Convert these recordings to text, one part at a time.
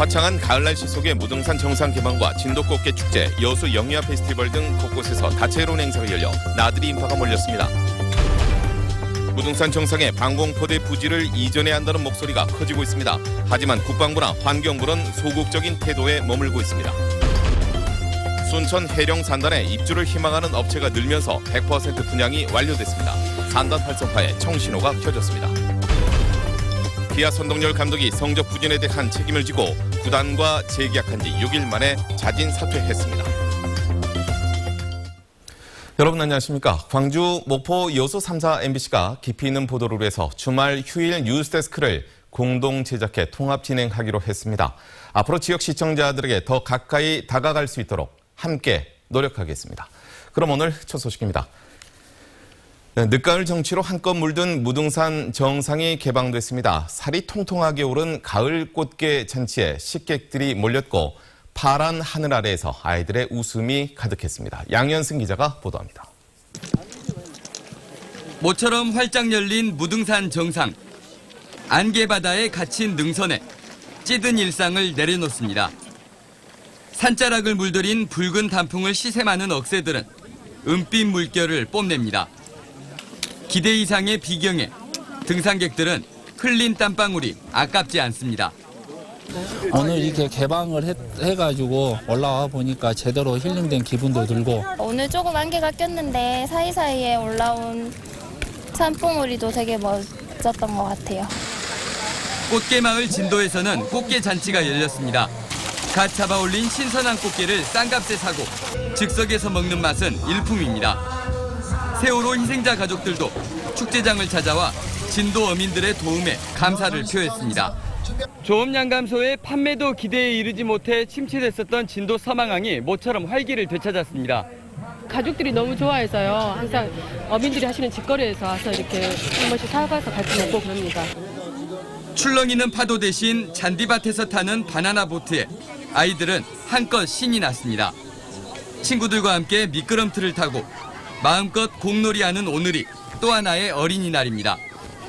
화창한 가을 날씨 속에 무등산 정상 개방과 진도 꽃게 축제, 여수 영유아 페스티벌 등 곳곳에서 다채로운 행사가 열려 나들이 인파가 몰렸습니다. 무등산 정상에 방공포대 부지를 이전해야 한다는 목소리가 커지고 있습니다. 하지만 국방부나 환경부는 소극적인 태도에 머물고 있습니다. 순천 해령 산단에 입주를 희망하는 업체가 늘면서 100% 분양이 완료됐습니다. 산단 활성화에 청신호가 켜졌습니다. 기아 선동열 감독이 성적 부진에 대한 책임을 지고 구단과 재계약한 지 6일 만에 자진 사퇴했습니다. 여러분 안녕하십니까. 광주, 목포, 여수 3사 MBC가 깊이 있는 보도를 위해서 주말 휴일 뉴스데스크를 공동 제작해 통합 진행하기로 했습니다. 앞으로 지역 시청자들에게 더 가까이 다가갈 수 있도록 함께 노력하겠습니다. 그럼 오늘 첫 소식입니다. 늦가을 정취로 한껏 물든 무등산 정상이 개방됐습니다. 살이 통통하게 오른 가을 꽃게 잔치에 식객들이 몰렸고 파란 하늘 아래에서 아이들의 웃음이 가득했습니다. 양현승 기자가 보도합니다. 모처럼 활짝 열린 무등산 정상. 안개바다에 갇힌 능선에 찌든 일상을 내려놓습니다. 산자락을 물들인 붉은 단풍을 시샘하는 억새들은 은빛 물결을 뽐냅니다. 기대 이상의 비경에 등산객들은 흘린 땀방울이 아깝지 않습니다. 오늘 이렇게 개방을 해가지고 올라와 보니까 제대로 힐링된 기분도 들고 오늘 조금 안개가 꼈는데 사이사이에 올라온 산봉우리도 되게 멋졌던 것 같아요. 꽃게마을 진도에서는 꽃게 잔치가 열렸습니다. 갓 잡아올린 신선한 꽃게를 싼값에 사고 즉석에서 먹는 맛은 일품입니다. 세월호 희생자 가족들도 축제장을 찾아와 진도 어민들의 도움에 감사를 표했습니다. 조업량감소에 판매도 기대에 이르지 못해 침체됐었던 진도 서망항이 모처럼 활기를 되찾았습니다. 가족들이 너무 좋아해서요. 항상 어민들이 하시는 직거래에서 와서 이렇게 한 번씩 사가서 같이 먹고 그럽니다. 출렁이는 파도 대신 잔디밭에서 타는 바나나 보트에 아이들은 한껏 신이 났습니다. 친구들과 함께 미끄럼틀을 타고 마음껏 공놀이하는 오늘이 또 하나의 어린이날입니다.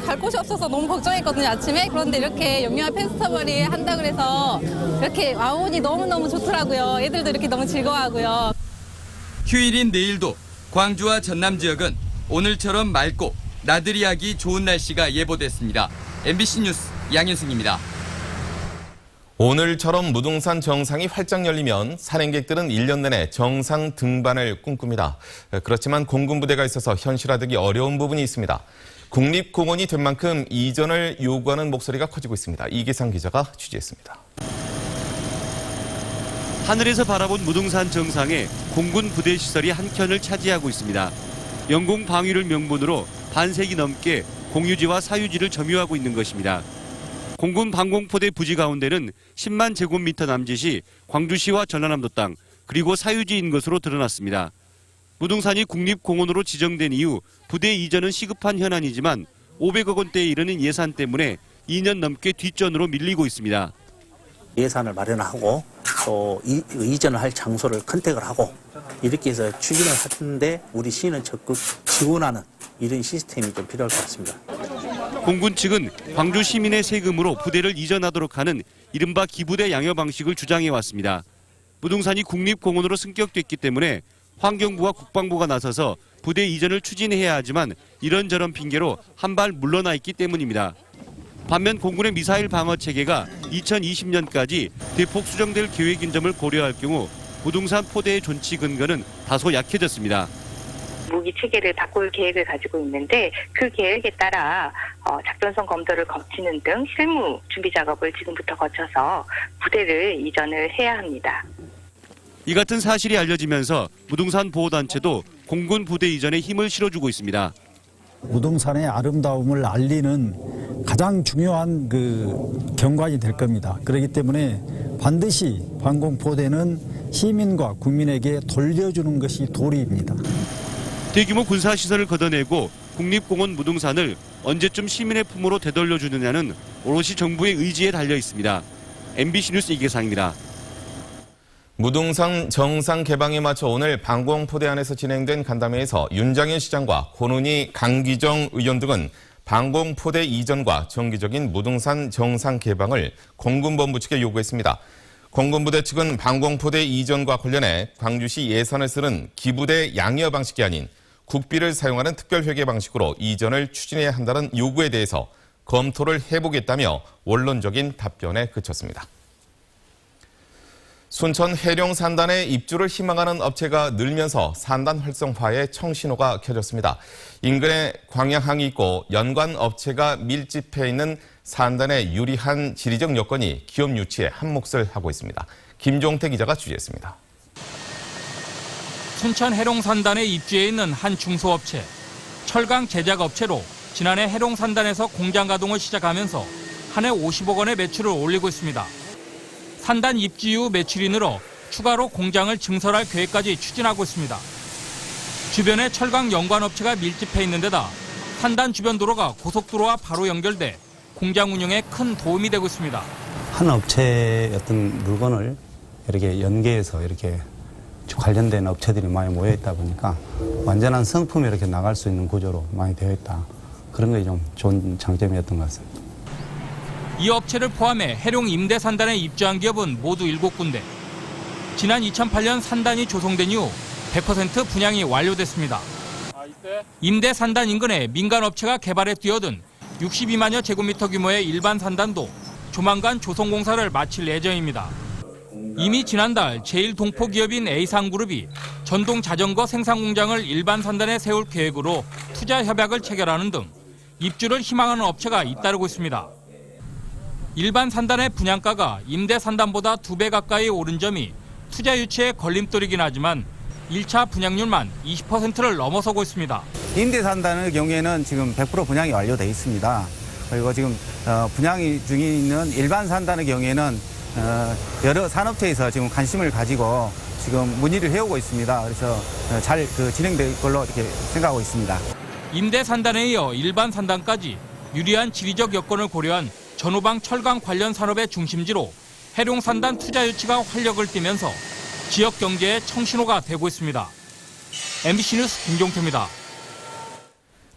갈 곳이 없어서 너무 걱정했거든요, 아침에. 그런데 이렇게 영유아 페스티벌이 한다 그래서 이렇게 와보니 너무너무 좋더라고요. 애들도 이렇게 너무 즐거워하고요. 휴일인 내일도 광주와 전남 지역은 오늘처럼 맑고 나들이 하기 좋은 날씨가 예보됐습니다. MBC 뉴스 양현승입니다. 오늘처럼 무등산 정상이 활짝 열리면 산행객들은 1년 내내 정상 등반을 꿈꿉니다. 그렇지만 공군부대가 있어서 현실화되기 어려운 부분이 있습니다. 국립공원이 된 만큼 이전을 요구하는 목소리가 커지고 있습니다. 이기상 기자가 취재했습니다. 하늘에서 바라본 무등산 정상에 공군 부대 시설이 한 켠을 차지하고 있습니다. 영공 방위를 명분으로 반세기 넘게 공유지와 사유지를 점유하고 있는 것입니다. 공군 방공포대 부지 가운데는 10만 제곱미터 남짓이 광주시와 전라남도 땅 그리고 사유지인 것으로 드러났습니다. 무등산이 국립공원으로 지정된 이후 부대 이전은 시급한 현안이지만 500억 원대에 이르는 예산 때문에 2년 넘게 뒷전으로 밀리고 있습니다. 예산을 마련하고 또 이전을 할 장소를 컨택을 하고 이렇게 해서 추진을 하는데 우리 시는 적극 지원하는 이런 시스템이 좀 필요할 것 같습니다. 공군 측은 광주 시민의 세금으로 부대를 이전하도록 하는 이른바 기부대 양여 방식을 주장해 왔습니다. 무등산이 국립공원으로 승격됐기 때문에 환경부와 국방부가 나서서 부대 이전을 추진해야 하지만 이런저런 핑계로 한 발 물러나 있기 때문입니다. 반면 공군의 미사일 방어 체계가 2020년까지 대폭 수정될 계획인 점을 고려할 경우 무등산 포대의 존치 근거는 다소 약해졌습니다. 무기 체계를 바꿀 계획을 가지고 있는데 그 계획에 따라 작전성 검토를 거치는 등 실무 준비 작업을 지금부터 거쳐서 부대를 이전을 해야 합니다. 이 같은 사실이 알려지면서 무등산 보호단체도 공군 부대 이전에 힘을 실어주고 있습니다. 무등산의 아름다움을 알리는 가장 중요한 경관이 될 겁니다. 그렇기 때문에 반드시 방공포대는 시민과 국민에게 돌려주는 것이 도리입니다. 대규모 군사시설을 걷어내고 국립공원 무등산을 언제쯤 시민의 품으로 되돌려주느냐는 오롯이 정부의 의지에 달려 있습니다. MBC 뉴스 이계상입니다. 무등산 정상 개방에 맞춰 오늘 방공포대 안에서 진행된 간담회에서 윤장현 시장과 권은희, 강기정 의원 등은 방공포대 이전과 정기적인 무등산 정상 개방을 공군본부 측에 요구했습니다. 공군부대 측은 방공포대 이전과 관련해 광주시 예산을 쓰는 기부대 양여 방식이 아닌 국비를 사용하는 특별회계 방식으로 이전을 추진해야 한다는 요구에 대해서 검토를 해보겠다며 원론적인 답변에 그쳤습니다. 순천 해룡 산단에 입주를 희망하는 업체가 늘면서 산단 활성화에 청신호가 켜졌습니다. 인근에 광양항이 있고 연관 업체가 밀집해 있는 산단의 유리한 지리적 여건이 기업 유치에 한몫을 하고 있습니다. 김종태 기자가 취재했습니다. 순천 해룡산단에 입주해 있는 한 중소업체. 철강 제작업체로 지난해 해룡산단에서 공장 가동을 시작하면서 한 해 50억 원의 매출을 올리고 있습니다. 산단 입주 이후 매출이 늘어 추가로 공장을 증설할 계획까지 추진하고 있습니다. 주변에 철강 연관업체가 밀집해 있는 데다 산단 주변 도로가 고속도로와 바로 연결돼 공장 운영에 큰 도움이 되고 있습니다. 한 업체의 어떤 물건을 이렇게 연계해서 이렇게 관련된 업체들이 많이 모여 있다 보니까 완전한 성품이 이렇게 나갈 수 있는 구조로 많이 되어 있다. 그런 게 좀 좋은 장점이었던 것 같습니다. 이 업체를 포함해 해룡 임대 산단에 입주한 기업은 모두 7군데. 지난 2008년 산단이 조성된 이후 100% 분양이 완료됐습니다. 임대 산단 인근에 민간 업체가 개발에 뛰어든 62만여 제곱미터 규모의 일반 산단도 조만간 조성 공사를 마칠 예정입니다. 이미 지난달 제1동포기업인 A상그룹이 전동 자전거 생산 공장을 일반 산단에 세울 계획으로 투자 협약을 체결하는 등 입주를 희망하는 업체가 잇따르고 있습니다. 일반 산단의 분양가가 임대 산단보다 2배 가까이 오른 점이 투자 유치에 걸림돌이긴 하지만 1차 분양률만 20%를 넘어서고 있습니다. 임대 산단의 경우에는 지금 100% 분양이 완료돼 있습니다. 그리고 지금 분양이 중에 있는 일반 산단의 경우에는 여러 산업체에서 지금 관심을 가지고 지금 문의를 해오고 있습니다. 그래서 잘 진행될 걸로 이렇게 생각하고 있습니다. 임대 산단에 이어 일반 산단까지 유리한 지리적 여건을 고려한 전후방 철강 관련 산업의 중심지로 해룡 산단 투자 유치가 활력을 띠면서 지역 경제의 청신호가 되고 있습니다. MBC 뉴스 김종태입니다.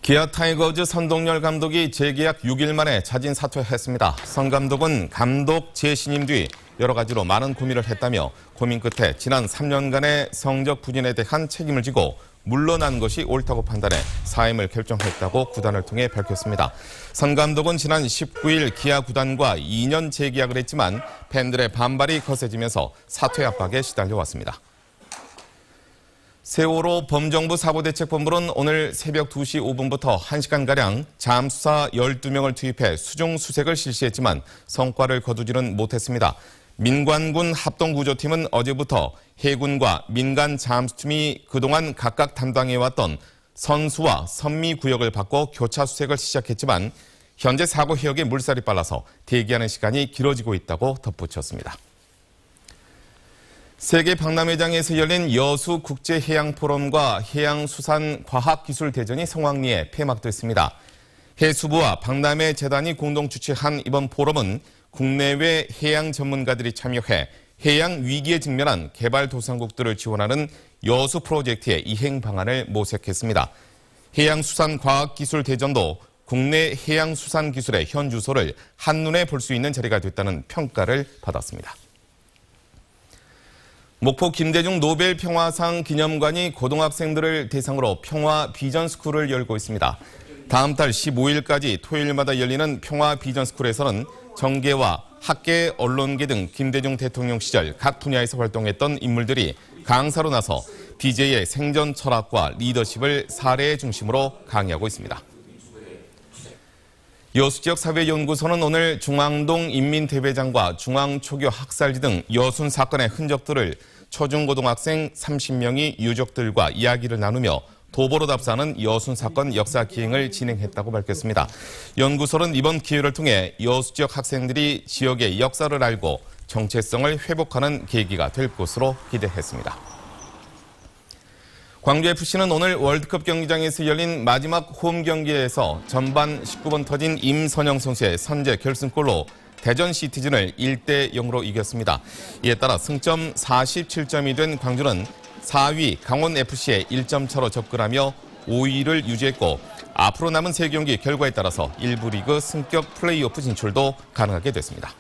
기아 타이거즈 선동열 감독이 재계약 6일 만에 자진 사퇴했습니다. 선 감독은 감독 재신임 뒤 여러 가지로 많은 고민을 했다며 고민 끝에 지난 3년간의 성적 부진에 대한 책임을 지고 물러난 것이 옳다고 판단해 사임을 결정했다고 구단을 통해 밝혔습니다. 선 감독은 지난 19일 기아 구단과 2년 재계약을 했지만 팬들의 반발이 거세지면서 사퇴 압박에 시달려왔습니다. 세월호 범정부 사고대책본부는 오늘 새벽 2시 5분부터 1시간가량 잠수사 12명을 투입해 수중 수색을 실시했지만 성과를 거두지는 못했습니다. 민관군 합동구조팀은 어제부터 해군과 민간 잠수팀이 그동안 각각 담당해왔던 선수와 선미 구역을 바꿔 교차 수색을 시작했지만 현재 사고 해역에 물살이 빨라서 대기하는 시간이 길어지고 있다고 덧붙였습니다. 세계 박람회장에서 열린 여수 국제해양포럼과 해양수산과학기술대전이 성황리에 폐막됐습니다. 해수부와 박람회 재단이 공동 주최한 이번 포럼은 국내외 해양 전문가들이 참여해 해양 위기에 직면한 개발도상국들을 지원하는 여수 프로젝트의 이행 방안을 모색했습니다. 해양수산과학기술대전도 국내 해양수산기술의 현주소를 한눈에 볼 수 있는 자리가 됐다는 평가를 받았습니다. 목포 김대중 노벨 평화상 기념관이 고등학생들을 대상으로 평화 비전 스쿨을 열고 있습니다. 다음 달 15일까지 토요일마다 열리는 평화 비전 스쿨에서는 정계와 학계, 언론계 등 김대중 대통령 시절 각 분야에서 활동했던 인물들이 강사로 나서 DJ의 생전 철학과 리더십을 사례의 중심으로 강의하고 있습니다. 여수지역 사회연구소는 오늘 중앙동 인민대회장과 중앙초교 학살지 등 여순 사건의 흔적들을 초중고등학생 30명이 유족들과 이야기를 나누며 도보로 답사하는 여순 사건 역사 기행을 진행했다고 밝혔습니다. 연구소는 이번 기회를 통해 여수 지역 학생들이 지역의 역사를 알고 정체성을 회복하는 계기가 될 것으로 기대했습니다. 광주FC는 오늘 월드컵 경기장에서 열린 마지막 홈 경기에서 전반 19번 터진 임선영 선수의 선제 결승골로 대전 시티즌을 1대0으로 이겼습니다. 이에 따라 승점 47점이 된 광주는 4위 강원FC에 1점 차로 접근하며 5위를 유지했고 앞으로 남은 3경기 결과에 따라서 1부 리그 승격 플레이오프 진출도 가능하게 됐습니다.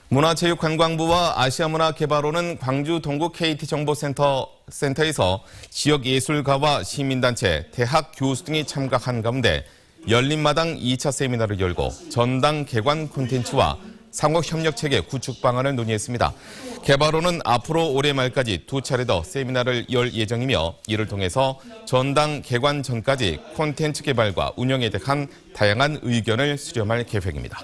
문화체육관광부와 아시아문화개발원은 광주 동구 KT정보센터에서 지역예술가와 시민단체, 대학 교수 등이 참가한 가운데 열린마당 2차 세미나를 열고 전당 개관 콘텐츠와 상호협력체계 구축 방안을 논의했습니다. 개발원은 앞으로 올해 말까지 2차례 더 세미나를 열 예정이며 이를 통해서 전당 개관 전까지 콘텐츠 개발과 운영에 대한 다양한 의견을 수렴할 계획입니다.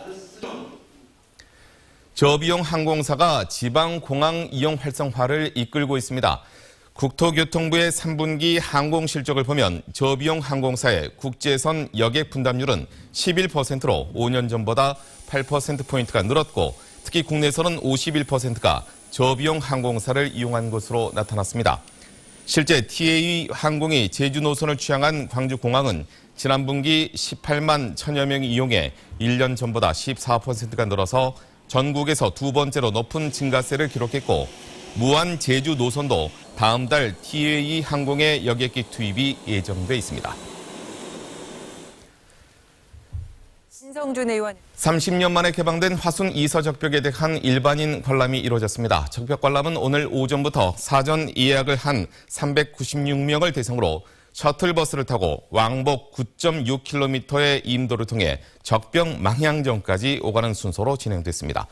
저비용 항공사가 지방공항 이용 활성화를 이끌고 있습니다. 국토교통부의 3분기 항공 실적을 보면 저비용 항공사의 국제선 여객 분담률은 11%로 5년 전보다 8%포인트가 늘었고 특히 국내선은 51%가 저비용 항공사를 이용한 것으로 나타났습니다. 실제 TA 항공이 제주 노선을 취항한 광주공항은 지난 분기 18만 1000여 명이 이용해 1년 전보다 14%가 늘어서 전국에서 두 번째로 높은 증가세를 기록했고 무안 제주 노선도 다음 달 TA 항공의 여객기 투입이 예정돼 있습니다. 신성준 의원. 30년 만에 개방된 화순 2서 적벽에 대한 일반인 관람이 이루어졌습니다. 적벽 관람은 오늘 오전부터 사전 예약을 한 396명을 대상으로 셔틀버스를 타고 왕복 9.6km의 임도를 통해 적벽 망향전까지 오가는 순서로 진행됐습니다.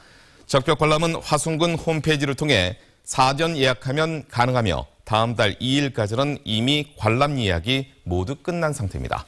적벽 관람은 화순군 홈페이지를 통해 사전 예약하면 가능하며 다음 달 2일까지는 이미 관람 예약이 모두 끝난 상태입니다.